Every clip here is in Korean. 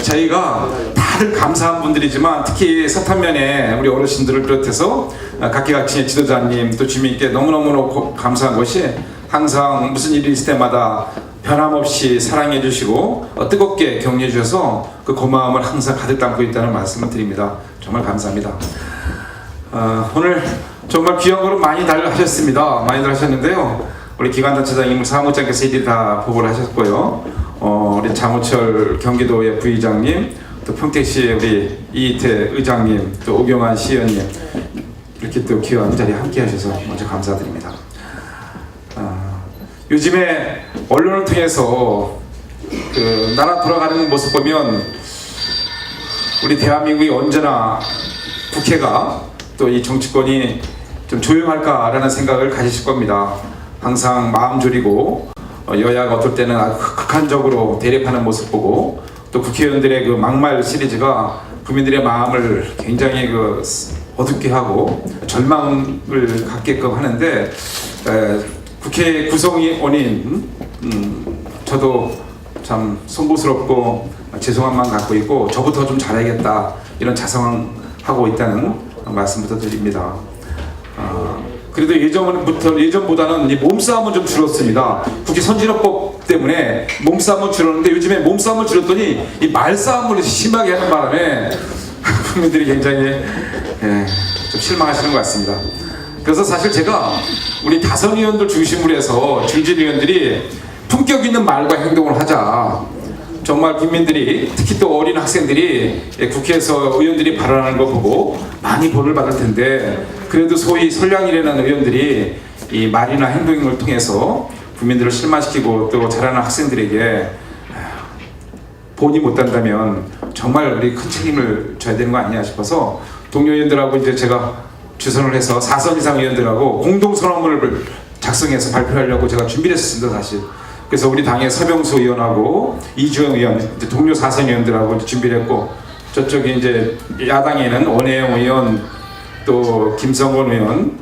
저희가 다들 감사한 분들이지만 특히 서탄면에 우리 어르신들을 비롯해서 각계각층의 지도자님 또 주민께 너무너무 감사한 것이 항상 무슨 일이 있을 때마다 변함없이 사랑해 주시고 뜨겁게 격려해 주셔서 그 고마움을 항상 가득 담고 있다는 말씀을 드립니다. 정말 감사합니다. 오늘 정말 귀한 걸음 많이들 하셨습니다. 많이들 하셨는데요. 우리 기관단체장님, 사무장께서 이들이 다 보고를 하셨고요. 우리 장호철 경기도의 부의장님, 또 평택시 우리 이희태 의장님, 또 오경환 시의원님 이렇게 또 귀한 자리에 함께 하셔서 먼저 감사드립니다. 요즘에 언론을 통해서 그 나라 돌아가는 모습 보면 우리 대한민국이 언제나 국회가 또 이 정치권이 좀 조용할까라는 생각을 가지실 겁니다. 항상 마음 졸이고 여야가 어떨 때는 극한적으로 대립하는 모습 보고 또 국회의원들의 그 막말 시리즈가 국민들의 마음을 굉장히 그 어둡게 하고 절망을 갖게끔 하는데 국회 구성원인 저도 참 송구스럽고 죄송한 마음 갖고 있고 저부터 좀 잘해야겠다 이런 자성하고 있다는 말씀부터 드립니다. 그래도 예전보다는 이 몸싸움은 좀 줄었습니다. 국회 선진화법 때문에 몸싸움은 줄었는데 요즘에 몸싸움을 줄였더니 이 말싸움을 심하게 하는 바람에 국민들이 굉장히 좀 실망하시는 것 같습니다. 그래서 사실 제가 우리 다선 의원들 중심으로 해서 중진 의원들이 품격 있는 말과 행동을 하자. 정말 국민들이 특히 또 어린 학생들이 국회에서 의원들이 발언하는 거 보고 많이 벌을 받을 텐데 그래도 소위 선량이라는 의원들이 이 말이나 행동을 통해서 국민들을 실망시키고 또 자라는 학생들에게 본이 못한다면 정말 우리 큰 책임을 져야 되는 거 아니냐 싶어서 동료 의원들하고 이제 제가 주선을 해서 4선 이상 의원들하고 공동선언문을 작성해서 발표하려고 제가 준비를 했습니다. 사실. 그래서 우리 당의 서병수 의원하고 이주영 의원, 동료 4선 의원들하고 준비를 했고 저쪽에 이제 야당에는 원혜영 의원, 또 김성원 의원,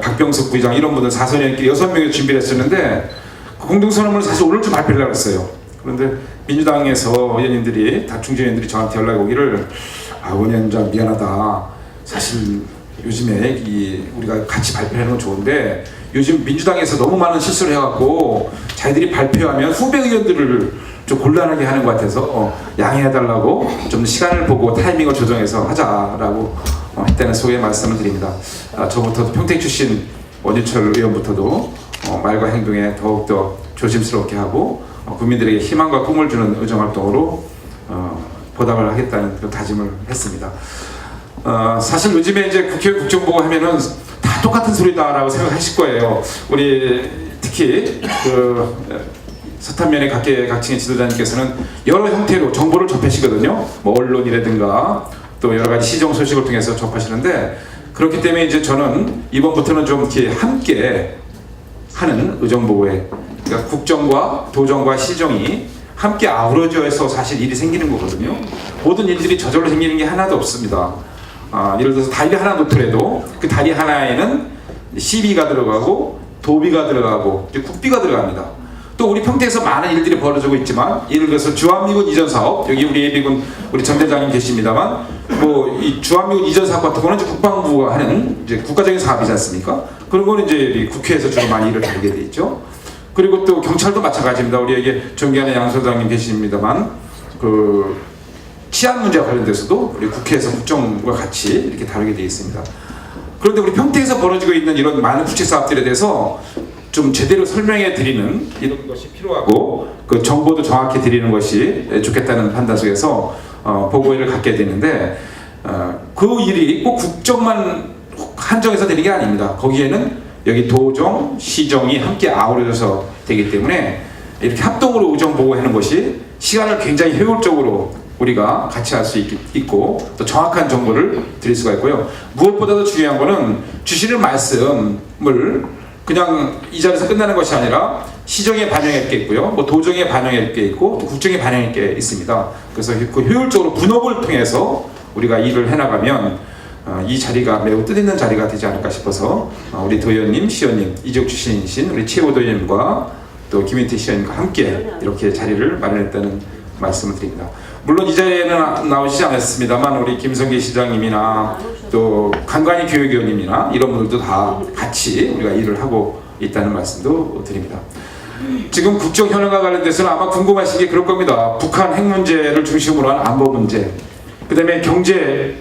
박병석 부의장 이런 분들 4선 의원끼리 6명이 준비를 했었는데 그 공동선언문을 사실 오늘 좀 발표를 하려고 했어요. 그런데 민주당에서 의원님들이 다 중진 의원들이 저한테 연락이 오기를 원위원장 미안하다. 사실 요즘에 우리가 같이 발표하는 건 좋은데 요즘 민주당에서 너무 많은 실수를 해갖고 자기들이 발표하면 후배 의원들을 좀 곤란하게 하는 것 같아서 양해해달라고 좀 시간을 보고 타이밍을 조정해서 하자라고 했다는 소의 말씀을 드립니다. 저부터도 평택 출신 원유철 의원부터도 말과 행동에 더욱더 조심스럽게 하고 국민들에게 희망과 꿈을 주는 의정활동으로 보답을 하겠다는 그 다짐을 했습니다. 사실 요즘에 이제 국회 국정보고 하면은 다 똑같은 소리다라고 생각하실 거예요. 우리 특히 그 서탄면의 각계각층의 지도자님께서는 여러 형태로 정보를 접하시거든요. 뭐 언론이라든가 또 여러 가지 시정 소식을 통해서 접하시는데 그렇기 때문에 이제 저는 이번부터는 좀 이렇게 함께 하는 의정보고에 그러니까 국정과 도정과 시정이 함께 아우러져서 사실 일이 생기는 거거든요. 모든 일들이 저절로 생기는 게 하나도 없습니다. 예를 들어서 다리 하나 놓더라도 그 다리 하나에는 시비가 들어가고 도비가 들어가고 국비가 들어갑니다. 또 우리 평택에서 많은 일들이 벌어지고 있지만 예를 들어서 주한미군 이전 사업 여기 우리 예비군 우리 전 대장님 계십니다만 뭐 이 주한미군 이전 사업 같은 거는 이제 국방부가 하는 이제 국가적인 사업이지 않습니까? 그런 거는 이제 국회에서 주로 많이 일을 다루게 돼 있죠. 그리고 또 경찰도 마찬가지입니다. 우리에게 존경하는 양 소장님 계십니다만 그 치안 문제와 관련돼서도 우리 국회에서 국정과 같이 이렇게 다루게 되어 있습니다. 그런데 우리 평택에서 벌어지고 있는 이런 많은 국책 사업들에 대해서 좀 제대로 설명해 드리는 이런 것이 필요하고 그 정보도 정확히 드리는 것이 좋겠다는 판단 속에서 보고회를 갖게 되는데 그 일이 꼭 국정만 한정해서 되는 게 아닙니다. 거기에는 여기 도정, 시정이 함께 아우러져서 되기 때문에 이렇게 합동으로 의정 보고하는 것이 시간을 굉장히 효율적으로 우리가 같이 할 수 있고 또 정확한 정보를 드릴 수가 있고요. 무엇보다도 중요한 거는 주시는 말씀을 그냥 이 자리에서 끝나는 것이 아니라 시정에 반영할 게 있고요. 뭐 도정에 반영할 게 있고 또 국정에 반영할 게 있습니다. 그래서 그 효율적으로 분업을 통해서 우리가 일을 해나가면 이 자리가 매우 뜻있는 자리가 되지 않을까 싶어서 우리 도의원님, 시의원님, 이지역 출신이신 우리 최호 도의원님과 또 김인태 시의원님과 함께 이렇게 자리를 마련했다는 말씀을 드립니다. 물론 이 자리에는 나오시지 않았습니다만 우리 김성기 시장님이나 또 간관이 교육위원님이나 이런 분들도 다 같이 우리가 일을 하고 있다는 말씀도 드립니다. 지금 국정 현안과 관련돼서는 아마 궁금하신 게 그럴 겁니다. 북한 핵 문제를 중심으로 한 안보 문제, 그 다음에 경제,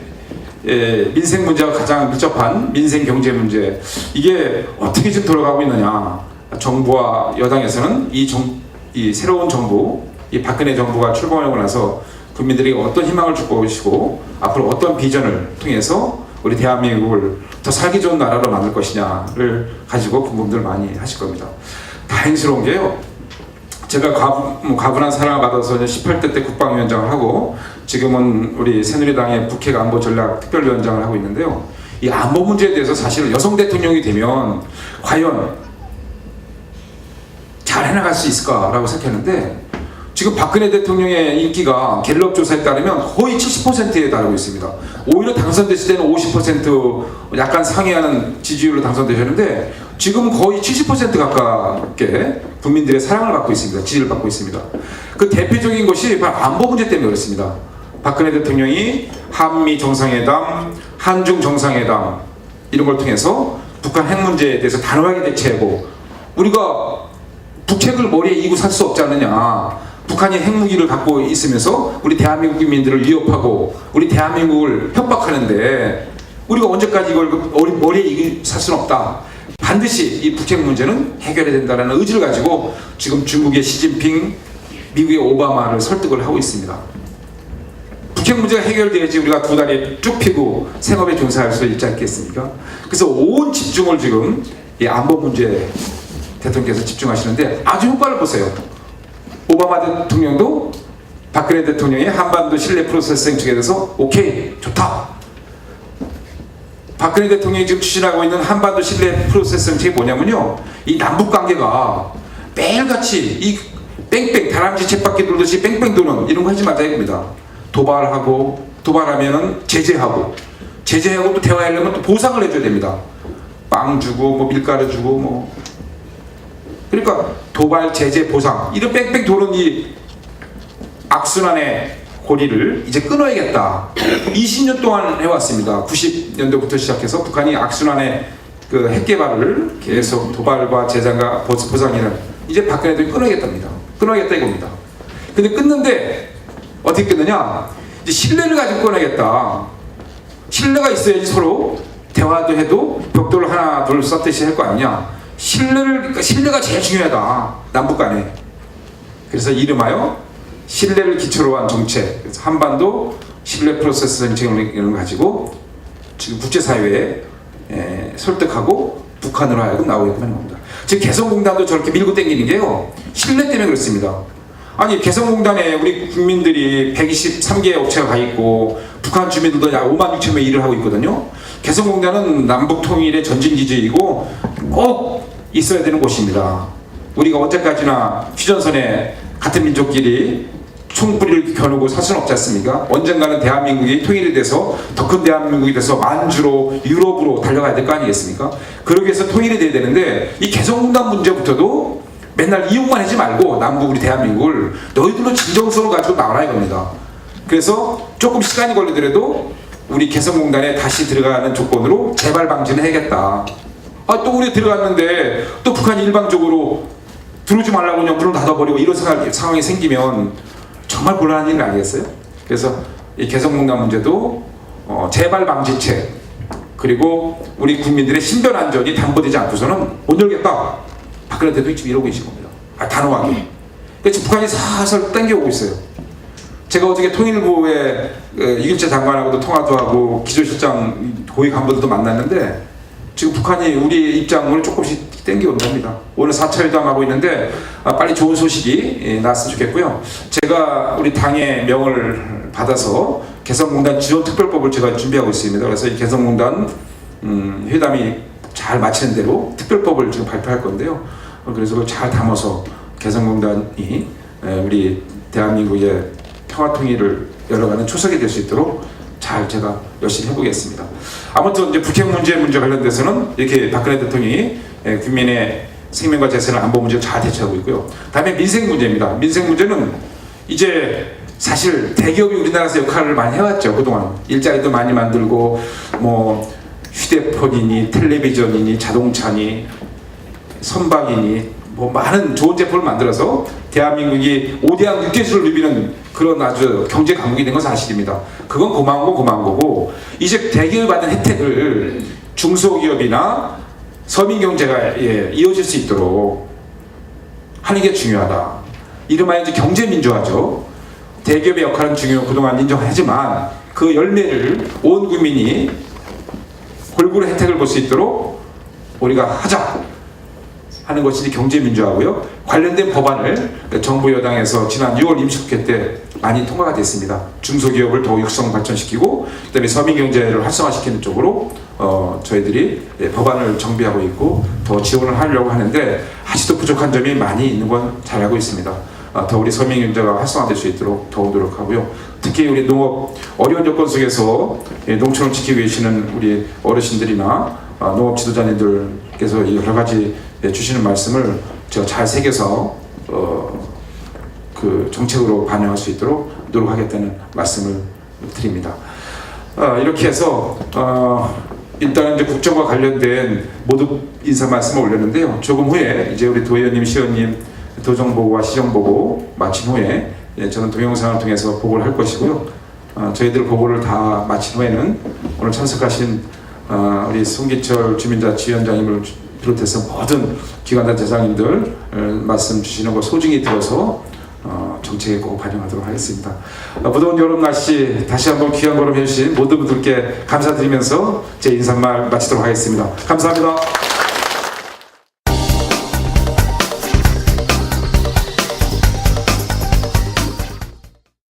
민생 문제와 가장 밀접한 민생 경제 문제, 이게 어떻게 지금 돌아가고 있느냐. 정부와 여당에서는 이 새로운 정부, 이 박근혜 정부가 출범하고 나서 국민들이 어떤 희망을 줄 것이고 앞으로 어떤 비전을 통해서 우리 대한민국을 더 살기 좋은 나라로 만들 것이냐를 가지고 궁금들 많이 하실 겁니다. 다행스러운 게요, 제가 과분한 사랑을 받아서 18대 때 국방위원장을 하고 지금은 우리 새누리당의 북핵 안보 전략 특별위원장을 하고 있는데요, 이 안보 문제에 대해서 사실 여성 대통령이 되면 과연 잘 해나갈 수 있을까라고 생각했는데, 지금 박근혜 대통령의 인기가 갤럽 조사에 따르면 거의 70%에 달하고 있습니다. 오히려 당선됐을 때는 50% 약간 상회하는 지지율로 당선되셨는데 지금은 거의 70% 가깝게 국민들의 사랑을 받고 있습니다. 지지를 받고 있습니다. 그 대표적인 것이 바로 안보 문제 때문에 그렇습니다. 박근혜 대통령이 한미 정상회담, 한중 정상회담 이런 걸 통해서 북한 핵 문제에 대해서 단호하게 대처하고, 우리가 북핵을 머리에 이고 살 수 없지 않느냐, 북한이 핵무기를 갖고 있으면서 우리 대한민국 국민들을 위협하고 우리 대한민국을 협박하는데 우리가 언제까지 이걸 머리에 이고 살 수는 없다. 반드시 이 북핵 문제는 해결해야 된다는 의지를 가지고 지금 중국의 시진핑, 미국의 오바마를 설득을 하고 있습니다. 북핵 문제가 해결돼야지 우리가 두 다리 쭉 펴고 생업에 종사할 수 있지 않겠습니까? 그래서 온 집중을 지금 이 안보 문제 대통령께서 집중하시는데 아주 효과를 보세요. 오바마 대통령도 박근혜 대통령의 한반도 신뢰 프로세싱 측에 대해서 오케이, 좋다. 박근혜 대통령이 지금 추진하고 있는 한반도 신뢰 프로세싱 측이 뭐냐면요, 이 남북 관계가 매일같이 이 뺑뺑 다람쥐 쳇바퀴 돌듯이 뺑뺑 도는 이런 거 하지 말자 이겁니다. 도발하면은 제재하고 또 대화하려면 또 보상을 해줘야 됩니다. 빵 주고 뭐 밀가루 주고 뭐, 그러니까 도발, 제재, 보상 이런 뺑뺑 도는 이 악순환의 고리를 이제 끊어야겠다. 20년 동안 해왔습니다. 90년도부터 시작해서 북한이 악순환의 그 핵 개발을 계속 도발과 제재가 보상이는 이제 박근혜 대통령이 끊어야겠답니다. 끊어야겠다 이겁니다. 근데 끊는데 어떻게 끊느냐? 이제 신뢰를 가지고 끊어야겠다. 신뢰가 있어야지 서로 대화도 해도 벽돌을 하나 둘 쌓듯이 할 거 아니냐. 신뢰가 제일 중요하다, 남북 간에. 그래서 이름하여 신뢰를 기초로 한 정책, 그래서 한반도 신뢰 프로세스 정책을 가지고 지금 국제사회에 설득하고 북한으로 하여금 나오게끔 하는 겁니다. 지금 개성공단도 저렇게 밀고 당기는 게요, 신뢰 때문에 그렇습니다. 아니, 개성공단에 우리 국민들이 123개 업체가 가 있고 북한 주민들도 약 5만 6천 명 일을 하고 있거든요. 개성공단은 남북 통일의 전진기지이고 꼭 있어야 되는 곳입니다. 우리가 언제까지나 휴전선에 같은 민족끼리 총뿌리를 겨누고 살 수는 없지 않습니까? 언젠가는 대한민국이 통일이 돼서 더 큰 대한민국이 돼서 만주로 유럽으로 달려가야 될 거 아니겠습니까? 그러기 위해서 통일이 돼야 되는데 이 개성공단 문제부터도 맨날 이용만 하지 말고 남북 우리 대한민국을 너희들로 진정성을 가지고 나와라 이겁니다. 그래서 조금 시간이 걸리더라도 우리 개성공단에 다시 들어가는 조건으로 재발 방지는 해야겠다. 또 우리 들어갔는데 또 북한이 일방적으로 들어오지 말라고 그냥 문을 닫아버리고 이런 상황이 생기면 정말 곤란한 일 아니겠어요? 그래서 이 개성공단 문제도 재발 방지책, 그리고 우리 국민들의 신변 안전이 담보되지 않고서는 못 열겠다. 박근혜 대통령이 지금 이러고 계신 겁니다. 단호하게. 그래서 북한이 살살 당겨오고 있어요. 제가 어저께 통일부의 이길재 장관하고도 통화도 하고 기조실장 고위 간부들도 만났는데 지금 북한이 우리 입장을 조금씩 땡겨오는 겁니다. 오늘 4차 회담하고 있는데 빨리 좋은 소식이 났으면 좋겠고요. 제가 우리 당의 명을 받아서 개성공단 지원특별법을 제가 준비하고 있습니다. 그래서 이 개성공단 회담이 잘 마치는 대로 특별법을 지금 발표할 건데요. 그래서 그걸 잘 담아서 개성공단이 우리 대한민국의 평화통일을 열어가는 초석이 될 수 있도록 잘 제가 열심히 해보겠습니다. 아무튼 이제 북핵 문제 관련돼서는 이렇게 박근혜 대통령이 국민의 생명과 재산을 안보 문제를 잘 대처하고 있고요. 다음에 민생 문제입니다. 민생 문제는 이제 사실 대기업이 우리나라에서 역할을 많이 해왔죠. 그동안 일자리도 많이 만들고 뭐 휴대폰이니 텔레비전이니 자동차니 선박이니 뭐 많은 좋은 제품을 만들어서 대한민국이 5대양 육개수를 누비는 그런 아주 경제 강국이 된 건 사실입니다. 그건 고마운 거고, 이제 대기업이 받은 혜택을 중소기업이나 서민경제가 이어질 수 있도록 하는 게 중요하다. 이름하여 이제 경제민주화죠. 대기업의 역할은 중요하고 그동안 인정하지만 그 열매를 온 국민이 골고루 혜택을 볼 수 있도록 우리가 하자 하는 것이 경제민주화고요. 관련된 법안을 정부 여당에서 지난 6월 임시국회 때 많이 통과가 됐습니다. 중소기업을 더 육성 발전시키고 그다음에 서민경제를 활성화시키는 쪽으로 저희들이 법안을 정비하고 있고 더 지원을 하려고 하는데 아직도 부족한 점이 많이 있는 건 잘 알고 있습니다. 더 우리 서민경제가 활성화될 수 있도록 더 노력하고요. 특히 우리 농업 어려운 조건 속에서 농촌을 지키고 계시는 우리 어르신들이나 농업 지도자님들께서 여러 가지 주시는 말씀을 제가 잘 새겨서 그 정책으로 반영할 수 있도록 노력하겠다는 말씀을 드립니다. 이렇게 해서 일단 이제 국정과 관련된 모두 인사 말씀을 올렸는데요. 조금 후에 이제 우리 도의원님, 시의원님 도정보고와 시정보고 마친 후에 저는 동영상을 통해서 보고를 할 것이고요. 저희들 보고를 다 마친 후에는 오늘 참석하신 우리 송기철 주민자치위원장님을 비롯해서 모든 기관단 대장님들 말씀 주시는 거 소중히 들어서 정책에 꼭 반영하도록 하겠습니다. 무더운 여름 날씨 다시 한번 귀한 걸음 해주신 모든 분들께 감사드리면서 제 인사말 마치도록 하겠습니다. 감사합니다.